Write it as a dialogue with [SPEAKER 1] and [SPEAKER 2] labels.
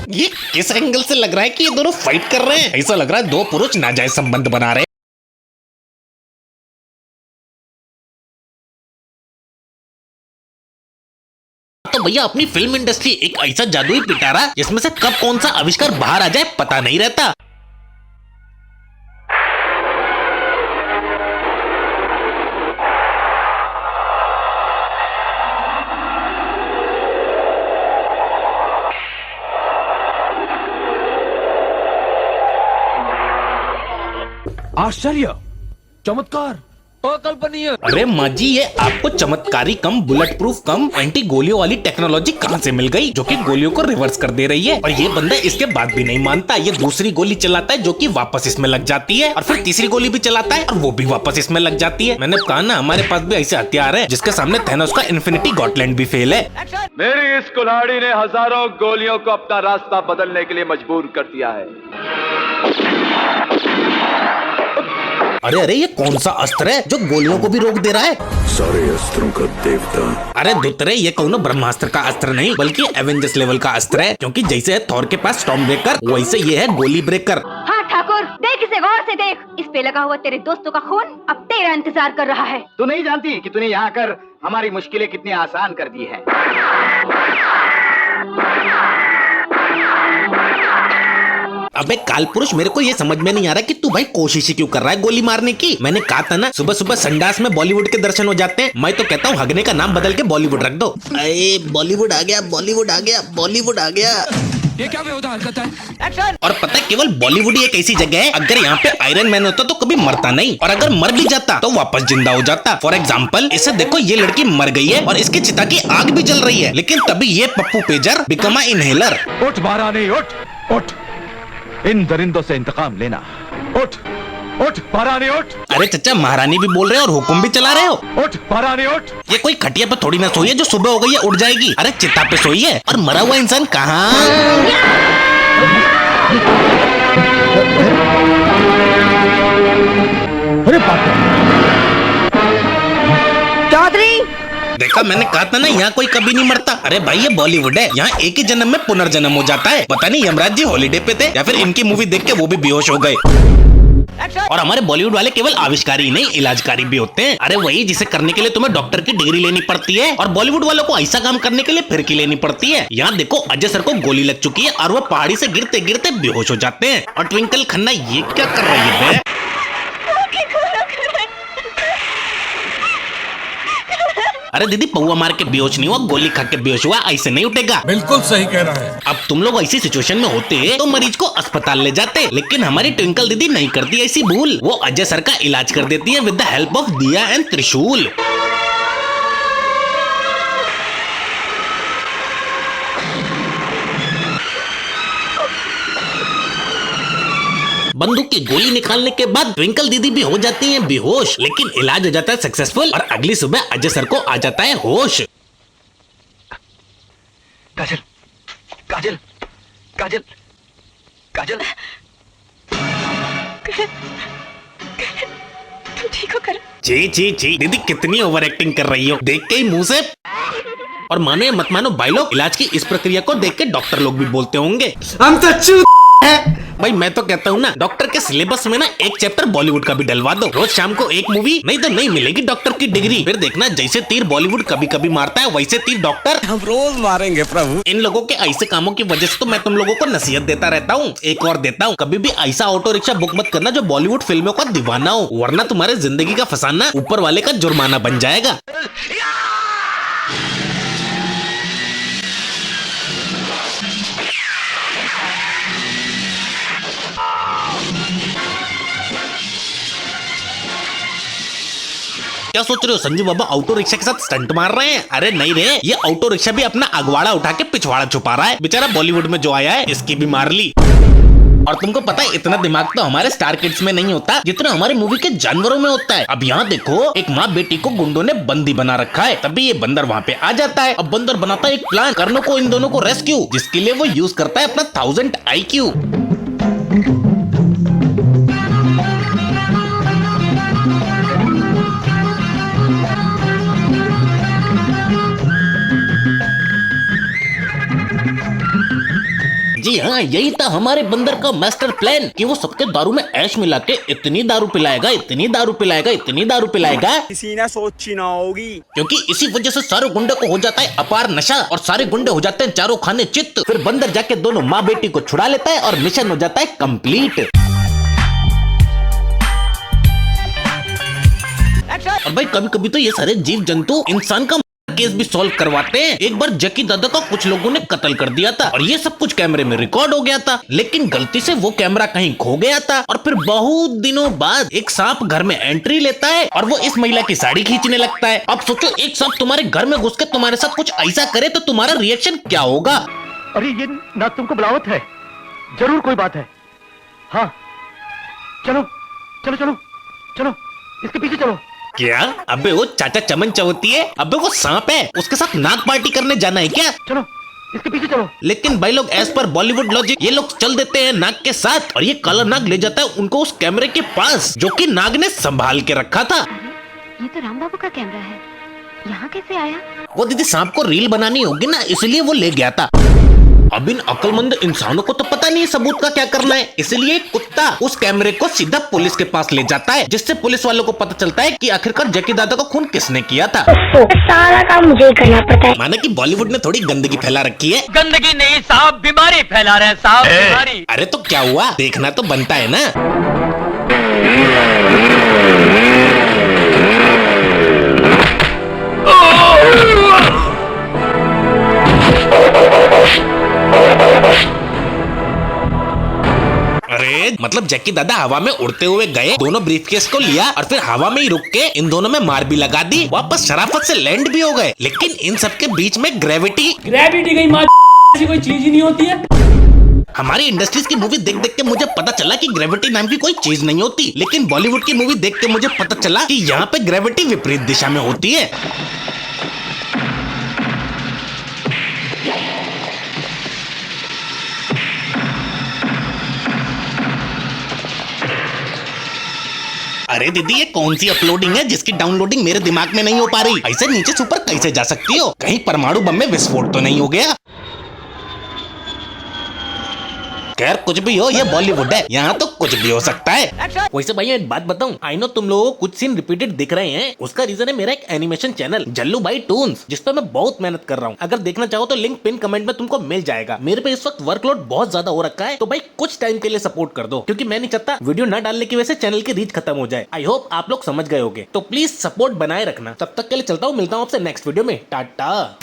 [SPEAKER 1] ये किस एंगल से लग रहा है कि ये दोनों फाइट कर रहे हैं? ऐसा लग रहा है दो पुरुष नाजायज संबंध बना रहे हैं। तो भैया अपनी फिल्म इंडस्ट्री एक ऐसा जादुई पिटारा जिसमें से कब कौन सा आविष्कार बाहर आ जाए पता नहीं रहता।
[SPEAKER 2] आश्चर्य, चमत्कार, अकल्पनीय।
[SPEAKER 1] अरे माँ जी, ये आपको चमत्कारी कम बुलेट प्रूफ कम एंटी गोलियों वाली टेक्नोलॉजी कहाँ से मिल गई जो कि गोलियों को रिवर्स कर दे रही है? और ये बंदा इसके बाद भी नहीं मानता। ये दूसरी गोली चलाता है जो कि वापस इसमें लग जाती है, और फिर तीसरी गोली भी चलाता है और वो भी वापस इसमें लग जाती है। मैंने कहा ना, हमारे पास भी ऐसे हथियार है जिसके सामने थैनोस का इन्फिनिटी गॉटलैंड भी फेल है।
[SPEAKER 3] मेरी इस कुल्हाड़ी ने हजारों गोलियों को अपना रास्ता बदलने के लिए मजबूर कर दिया है।
[SPEAKER 1] अरे अरे, ये कौन सा अस्त्र है जो गोलियों को भी रोक दे रहा है?
[SPEAKER 4] सारे अस्त्रों का देवता।
[SPEAKER 1] अरे दुतरे, ये कौनो ब्रह्मास्त्र का अस्त्र नहीं बल्कि एवेंजर्स लेवल का अस्त्र है, क्योंकि जैसे है थॉर के पास स्टॉर्म ब्रेकर, वैसे ये है गोली ब्रेकर।
[SPEAKER 5] हाँ ठाकुर, देख इसे गौर से देख। इस पे लगा हुआ तेरे दोस्तों का खून अब तेरा इंतजार कर रहा है।
[SPEAKER 6] तू नहीं जानती कि तूने यहाँ आकर हमारी मुश्किलें कितनी आसान कर दी है।
[SPEAKER 1] अबे कालपुरुष, मेरे को ये समझ में नहीं आ रहा कि तू भाई कोशिश ही क्यों कर रहा है गोली मारने की? मैंने कहा था ना, सुबह सुबह संडास में बॉलीवुड के दर्शन हो जाते हैं। मैं तो कहता हूँ हगने का नाम बदल के बॉलीवुड रख दो। अरे बॉलीवुड आ गया, बॉलीवुड आ गया, बॉलीवुड आ गया।
[SPEAKER 2] ये क्या बेहुदा हरकत है?
[SPEAKER 5] एक्शन!
[SPEAKER 1] और पता है, केवल बॉलीवुड ही एक ऐसी जगह है, अगर यहाँ पे आयरन मैन होता तो कभी मरता नहीं, और अगर मर भी जाता तो वापस जिंदा हो जाता। फॉर एग्जाम्पल, इसे देखो, ये लड़की मर गई है और इसकी चिता की आग भी जल रही है, लेकिन तभी ये Pappu pager become a inhaler.
[SPEAKER 3] उठ महारानी, उठ उठ, इन दरिंदों से इंतकाम लेना। उठ उठ महारानी, उठ।
[SPEAKER 1] अरे चचा, महारानी भी बोल रहे हो और हुक्म भी चला रहे हो।
[SPEAKER 3] उठ महारानी, उठ।
[SPEAKER 1] ये कोई खटिया पे थोड़ी ना सोई है जो सुबह हो गई है उड़ जाएगी। अरे चिता पे सोई है, और मरा हुआ इंसान कहाँ?
[SPEAKER 6] अरे बाप रे!
[SPEAKER 5] चौधरी,
[SPEAKER 1] देखा, मैंने कहा था ना, यहाँ कोई कभी नहीं मरता। अरे भाई, ये बॉलीवुड है, यहाँ एक ही जन्म में पुनर्जन्म हो जाता है। पता नहीं यमराज जी हॉलीडे पे थे या फिर इनकी मूवी देख के वो भी बेहोश हो गए। और हमारे बॉलीवुड वाले केवल आविष्कारी नहीं, इलाजकारी भी होते हैं। अरे वही जिसे करने के लिए तुम्हें डॉक्टर की डिग्री लेनी पड़ती है, और बॉलीवुड वालों को ऐसा काम करने के लिए फिरकी लेनी पड़ती है। यहाँ देखो, अजय सर को गोली लग चुकी है और वो पहाड़ी से गिरते गिरते बेहोश हो जाते हैं। और ट्विंकल खन्ना ये क्या कर रही है? अरे दीदी, पौवा मार के बेहोश नहीं हुआ, गोली खा के बेहोश हुआ, ऐसे नहीं उठेगा।
[SPEAKER 7] बिल्कुल सही कह रहा है।
[SPEAKER 1] अब तुम लोग ऐसी सिचुएशन में होते तो मरीज को अस्पताल ले जाते, लेकिन हमारी ट्विंकल दीदी नहीं करती ऐसी भूल। वो अजय सर का इलाज कर देती है विद द हेल्प ऑफ दिया एंड त्रिशूल। बंदूक की गोली निकालने के बाद ट्विंकल दीदी भी हो जाती हैं बेहोश, लेकिन इलाज हो जाता है सक्सेसफुल और अगली सुबह अजय सर को आ जाता है होश।
[SPEAKER 6] काजल, काजल, काजल, काजल,
[SPEAKER 5] तुम ठीक हो कर?
[SPEAKER 1] जी जी जी, दीदी कितनी ओवर एक्टिंग कर रही हो, देख के ही मुंह से। और मानो या मत मानो भाई लोग, इलाज की इस प्रक्रिया को देख के डॉक्टर लोग भी बोलते होंगे
[SPEAKER 6] हम तो चूत है।
[SPEAKER 1] भाई मैं तो कहता हूँ ना, डॉक्टर के सिलेबस में ना एक चैप्टर बॉलीवुड का भी डलवा दो। रोज शाम को एक मूवी, नहीं तो नहीं मिलेगी डॉक्टर की डिग्री। फिर देखना, जैसे तीर बॉलीवुड कभी कभी मारता है, वैसे तीर डॉक्टर
[SPEAKER 7] हम रोज मारेंगे प्रभु।
[SPEAKER 1] इन लोगों के ऐसे कामों की वजह से तो मैं तुम लोगों को नसीहत देता रहता हूँ। एक और देता हूँ, कभी भी ऐसा ऑटो रिक्शा बुक मत करना जो बॉलीवुड फिल्मों का दीवाना हो, वरना तुम्हारे जिंदगी का फसाना ऊपर वाले का जुर्माना बन जाएगा। क्या सोच रहे हो संजू बाबा ऑटो रिक्शा के साथ स्टंट मार रहे हैं? अरे नहीं रे, ये ऑटो रिक्शा भी अपना अगवाड़ा उठा के पिछवाड़ा छुपा रहा है। बेचारा बॉलीवुड में जो आया है, इसकी भी मार ली। और तुमको पता है, इतना दिमाग तो हमारे स्टार किड्स में नहीं होता जितना हमारे मूवी के जानवरों में होता है। अब यहाँ देखो, एक माँ बेटी को गुंडों ने बंदी बना रखा है, तभी ये बंदर वहाँ पे आ जाता है। अब बंदर बनाता है एक प्लान, कर्नो को इन दोनों को रेस्क्यू, जिसके लिए वो यूज करता है अपना 1000 IQ। जी हाँ, यही था हमारे बंदर का मास्टर प्लान कि वो सबके दारू में ऐश मिला के इतनी दारू पिलाएगा, इतनी दारू पिलाएगा, इतनी दारू पिलाएगा
[SPEAKER 7] किसी ने सोची ना होगी।
[SPEAKER 1] क्योंकि इसी वजह से सारे गुंडे को हो जाता है अपार नशा और सारे गुंडे हो जाते हैं चारों खाने चित्त। फिर बंदर जाके दोनों माँ बेटी को छुड़ा लेता है और मिशन हो जाता है कंप्लीट। और भाई कभी कभी तो ये सारे जीव जंतु इंसान का केस भी सॉल्व करवाते हैं। एक बार जकी दादा का कुछ लोगों ने कत्ल कर दिया था और ये सब कुछ कैमरे में रिकॉर्ड हो गया था, लेकिन गलती से वो कैमरा कहीं खो गया था। और फिर बहुत दिनों बाद एक सांप घर में एंट्री लेता है और वो इस महिला की साड़ी खींचने लगता है। अब सोचो, एक सांप तुम्हारे घर में घुस के तुम्हारे साथ कुछ ऐसा करे तो तुम्हारा रिएक्शन क्या होगा?
[SPEAKER 6] अरे ये ना तुमको बुलावत है, जरूर कोई बात है। हाँ चलो चलो चलो चलो, इसके पीछे चलो।
[SPEAKER 1] क्या? अबे वो चाचा चमन चौथी है, अबे वो सांप है, उसके साथ नाक पार्टी करने जाना है क्या?
[SPEAKER 6] चलो इसके पीछे चलो।
[SPEAKER 1] लेकिन भाई लोग एज पर बॉलीवुड लॉजिक ये लोग चल देते हैं नाग के साथ और ये काला नाग ले जाता है उनको उस कैमरे के पास जो कि नाग ने संभाल के रखा था।
[SPEAKER 5] ये तो राम बाबू का कैमरा है, यहाँ कैसे आया?
[SPEAKER 1] वो दीदी सांप को रील बनानी होगी ना, इसलिए वो ले गया था। अब इन अक्लमंद इंसानों को तो पता नहीं है सबूत का क्या करना है, इसलिए कुत्ता उस कैमरे को सीधा पुलिस के पास ले जाता है, जिससे पुलिस वालों को पता चलता है कि आखिरकार जकी दादा को खून किसने किया था।
[SPEAKER 8] सारा काम मुझे ही करना पड़ता है।
[SPEAKER 1] माना कि बॉलीवुड ने थोड़ी गंदगी फैला रखी है।
[SPEAKER 9] गंदगी नहीं साहब, बीमारी फैला रहे हैं साहब, बीमारी।
[SPEAKER 1] अरे तो क्या हुआ, देखना तो बनता है ना। अरे मतलब जैकी दादा हवा में उड़ते हुए गए, दोनों ब्रीफकेस को लिया और फिर हवा में ही रुक के इन दोनों में मार भी लगा दी, वापस शराफत से लैंड भी हो गए। लेकिन इन सब के बीच में ग्रेविटी
[SPEAKER 9] गई माँ ऐसी कोई चीज ही नहीं होती है।
[SPEAKER 1] हमारी इंडस्ट्रीज की मूवी देख देख के मुझे पता चला कि ग्रेविटी नाम की कोई चीज नहीं होती, लेकिन बॉलीवुड की मूवी देख के मुझे पता चला कि यहाँ पे ग्रेविटी विपरीत दिशा में होती है। अरे दीदी, ये कौन सी अपलोडिंग है जिसकी डाउनलोडिंग मेरे दिमाग में नहीं हो पा रही? ऐसे नीचे से ऊपर कैसे जा सकती हो? कहीं परमाणु बम में विस्फोट तो नहीं हो गया? खैर कुछ भी हो, ये बॉलीवुड है, यहाँ तो कुछ भी हो सकता है। वैसे भाई एक बात बताऊं, आई नो तुम लोगों को कुछ सीन रिपीटेड दिख रहे हैं, उसका रीजन है मेरा एक एनिमेशन चैनल जल्लू भाई टून्स, जिस पर मैं बहुत मेहनत कर रहा हूँ। अगर देखना चाहो तो लिंक पिन कमेंट में तुमको मिल जाएगा। मेरे पे इस वक्त वर्कलोड बहुत ज्यादा हो रखा है, तो भाई कुछ टाइम के लिए सपोर्ट कर दो, क्योंकि मैं नहीं चाहता वीडियो न डालने की वजह से चैनल की रीच खत्म हो जाए। आई होप आप लोग समझ गए होगे, तो प्लीज सपोर्ट बनाए रखना। तब तक के लिए चलता हूँ, मिलता हूँ आपसे नेक्स्ट वीडियो में। टाटा।